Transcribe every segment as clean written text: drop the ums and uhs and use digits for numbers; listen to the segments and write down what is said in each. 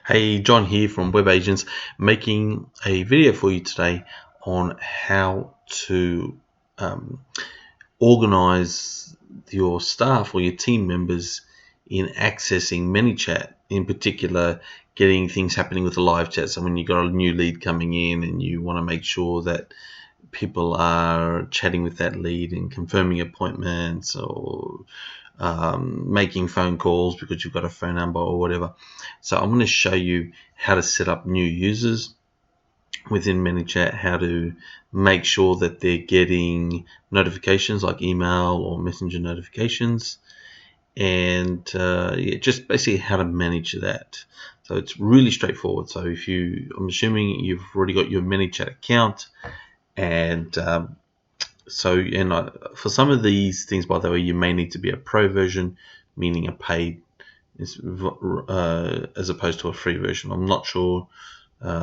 Hey, John here from Web Agents, making a video for you today on how to organize your staff or your team members in accessing Manychat, in particular getting things happening with the live chat. So when you've got a new lead coming in and you want to make sure that people are chatting with that lead and confirming appointments or making phone calls because you've got a phone number or whatever. So I'm going to show you how to set up new users within Manychat, how to make sure that they're getting notifications like email or messenger notifications, and just basically how to manage that. So it's really straightforward. So I'm assuming you've already got your Manychat account, and for some of these things, by the way, you may need to be a pro version, meaning a paid, as opposed to a free version. I'm not sure.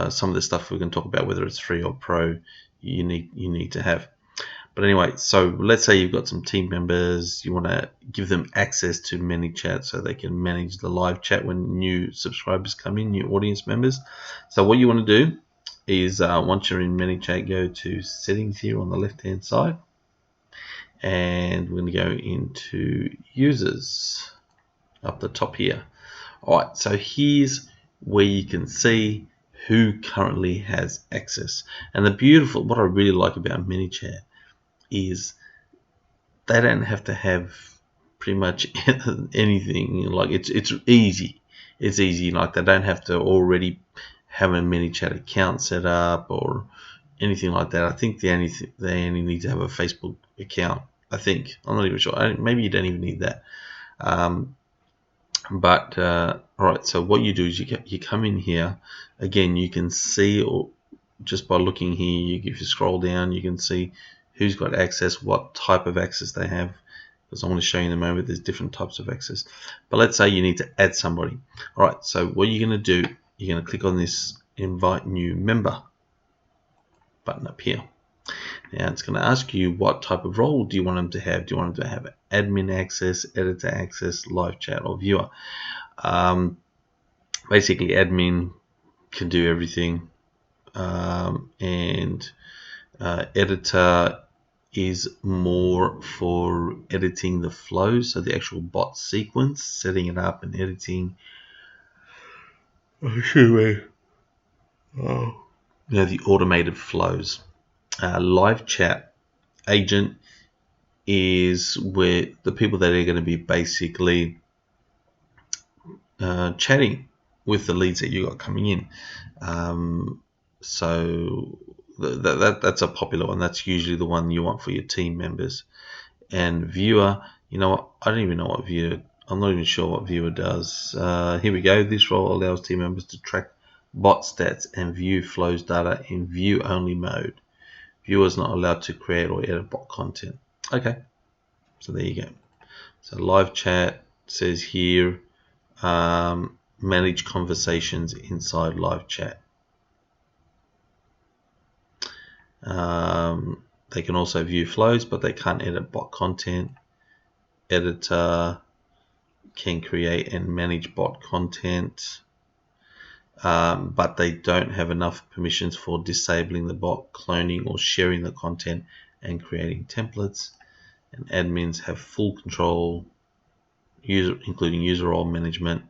Some of the stuff we can talk about, whether it's free or pro, you need to have. But anyway, so let's say you've got some team members, you want to give them access to Manychat so they can manage the live chat when new subscribers come in, new audience members. So what you want to do is once you're in Manychat, go to settings here on the left hand side, and we're going to go into users up the top here. Alright, so here's where you can see who currently has access. And what I really like about Manychat is they don't have to have pretty much anything. Like it's easy. It's easy. Like they don't have to already have a Manychat account set up or anything like that. I think they only need to have a Facebook account. I think. I'm not even sure. Maybe you don't even need that. Alright, so what you do is you come in here. Again, you can see, or just by looking here, if you scroll down, you can see who's got access, what type of access they have, because I want to show you in a moment there's different types of access. But let's say you need to add somebody. Alright, so what you're going to do, you're going to click on this invite new member button up here. Now it's going to ask you what type of role do you want them to have. Do you want them to have admin access, editor access, live chat, or viewer? Basically, admin can do everything, and editor is more for editing the flow, so the actual bot sequence, setting it up and editing. The automated flows. Live chat agent is where the people that are going to be basically chatting with the leads that you got coming in. So that's a popular one. That's usually the one you want for your team members. And viewer, you know what? I don't even know what viewer. I'm not even sure what viewer does. Here we go. This role allows team members to track bot stats and view flows data in view only mode. Viewer is not allowed to create or edit bot content. Okay, so there you go. So live chat says here, manage conversations inside live chat. They can also view flows, but they can't edit bot content. Editor can create and manage bot content, but they don't have enough permissions for disabling the bot, cloning or sharing the content, and creating templates. And admins have full control, including user role management,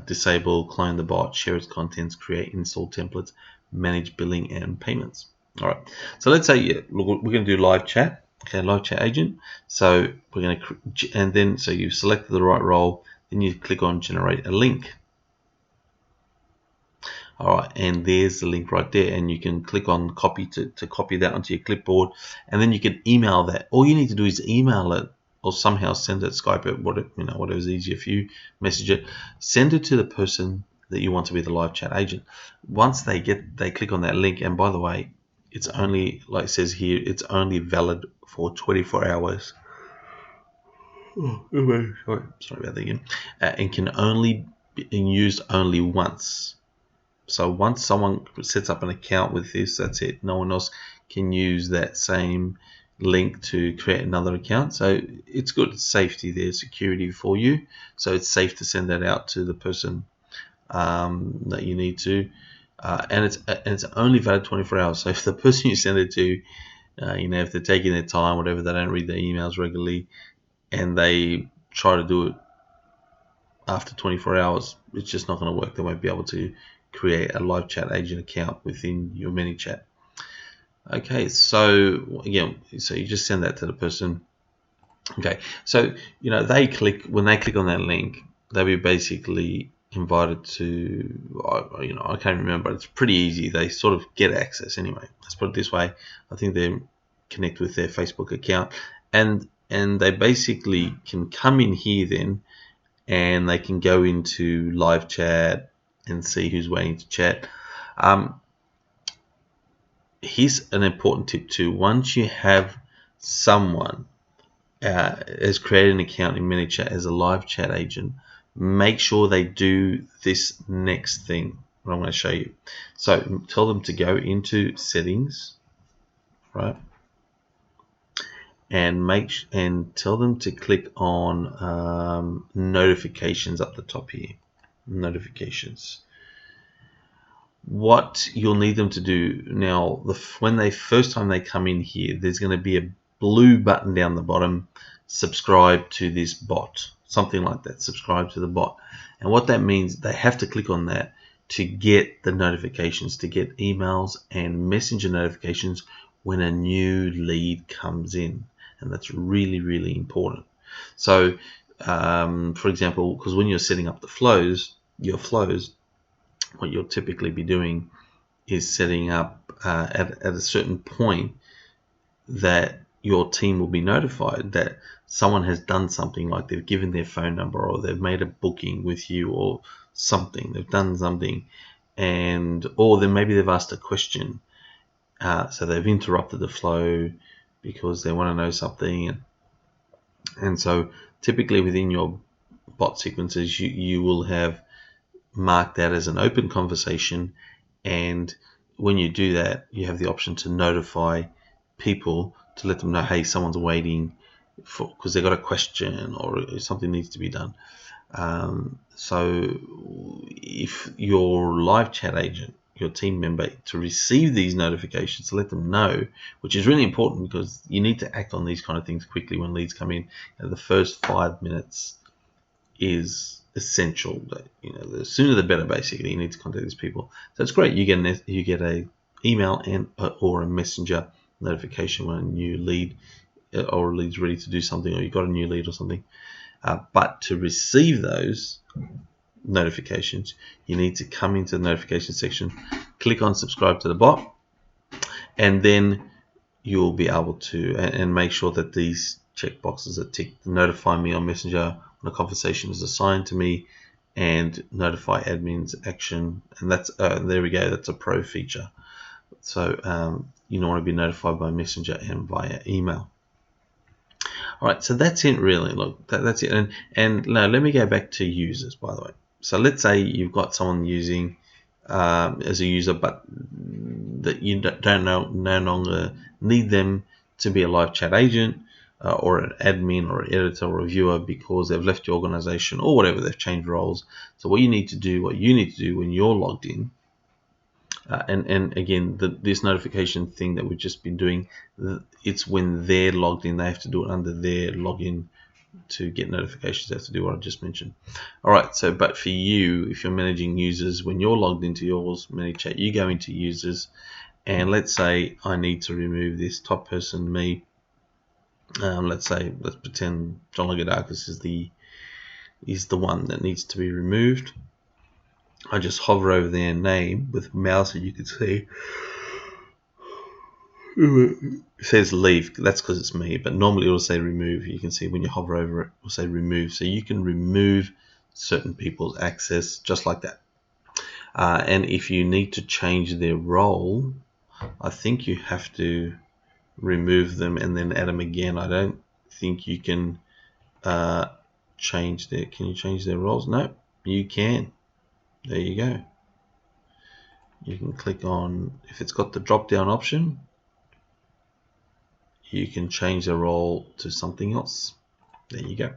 disable, clone the bot, share its contents, create, install templates, manage billing and payments. All right, so let's say we're going to do live chat. Okay, live chat agent. So we're going to, and then so you've selected the right role, then you click on generate a link. All right, and there's the link right there, and you can click on copy to copy that onto your clipboard, and then you can email that. All you need to do is email it, or somehow send it, Skype it, whatever's easier for you, message it, send it to the person that you want to be the live chat agent. Once they click on that link, and by the way, it's only, like it says here, it's only valid for 24 hours. Sorry about that again. And can only be used only once. So once someone sets up an account with this, that's it. No one else can use that same link to create another account. So it's good. It's safety there, security for you. So it's safe to send that out to the person that you need to, and it's only valid 24 hours. So if the person you send it to, if they're taking their time, whatever, they don't read their emails regularly, and they try to do it after 24 hours, it's just not going to work. They won't be able to create a live chat agent account within your Manychat. Okay, so again, so you just send that to the person. Okay, so when they click on that link, they'll be basically invited to, I can't remember. It's pretty easy. They sort of get access anyway. Let's put it this way. I think they connect with their Facebook account, and they basically can come in here then, and they can go into live chat and see who's waiting to chat. Here's an important tip too. Once you have someone has created an account in Manychat as a live chat agent, make sure they do this next thing that I'm going to show you. So tell them to go into settings, right? And tell them to click on notifications up the top here. Notifications. What you'll need them to do now, when they first time they come in here, there's going to be a blue button down the bottom, subscribe to this bot, something like that, subscribe to the bot. And what that means, they have to click on that to get the notifications, to get emails and messenger notifications when a new lead comes in. And that's really, really important. So for example, because when you're setting up your flows, what you'll typically be doing is setting up at a certain point that your team will be notified that someone has done something, like they've given their phone number or they've made a booking with you or something. They've done something, or then maybe they've asked a question. So they've interrupted the flow because they want to know something. And so typically within your bot sequences, you will have marked that as an open conversation, and when you do that, you have the option to notify people to let them know, hey, someone's waiting because they've got a question or something needs to be done. So if your live chat agent, your team member, to receive these notifications, to let them know, which is really important because you need to act on these kind of things quickly when leads come in. The first 5 minutes is essential. The sooner the better. Basically, you need to contact these people. So it's great. You get a email and or a messenger notification when a new lead or a lead's ready to do something, or you got a new lead or something. But to receive those notifications, you need to come into the notification section, click on subscribe to the bot, and then you'll be able to and make sure that these checkboxes are ticked. Notify me on Messenger when a conversation is assigned to me, and notify admins action. And that's there we go. That's a pro feature. So you don't want to be notified by Messenger and via email. All right, so that's it really. Look, that's it. And now let me go back to users, by the way. So let's say you've got someone using as a user, but that you no longer need them to be a live chat agent or an admin or an editor or a viewer because they've left your organization or whatever, they've changed roles. So what you need to do when you're logged in, and again, this notification thing that we've just been doing, it's when they're logged in. They have to do it under their login to get notifications. They have to do what I just mentioned. All right, so but for you, if you're managing users, when you're logged into yours Manychat, you go into users, and let's say I need to remove this top person, me. Let's pretend John Lagodakis is the one that needs to be removed. I just hover over their name with mouse, and you can see it says leave. That's because it's me, but normally it will say remove. You can see when you hover over it, it will say remove. So you can remove certain people's access just like that. And if you need to change their role, I think you have to remove them and then add them again. I don't think you can change their. Can you change their roles? No, you can. There you go. You can click on, if it's got the drop down option, you can change the role to something else. There you go.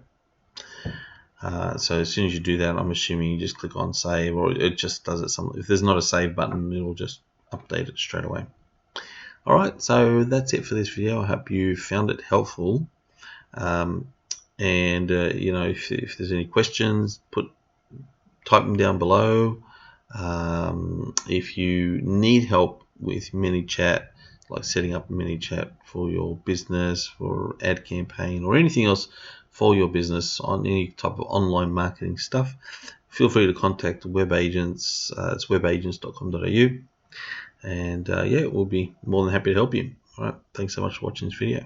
So as soon as you do that, I'm assuming you just click on save, or it just does it. If there's not a save button, it will just update it straight away. Alright, so that's it for this video. I hope you found it helpful. You know, if there's any questions, type them down below. If you need help with Manychat, like setting up Manychat for your business, for ad campaign, or anything else for your business on any type of online marketing stuff, feel free to contact web agents. It's webagents.com.au, and yeah, we'll be more than happy to help you. All right, thanks so much for watching this video.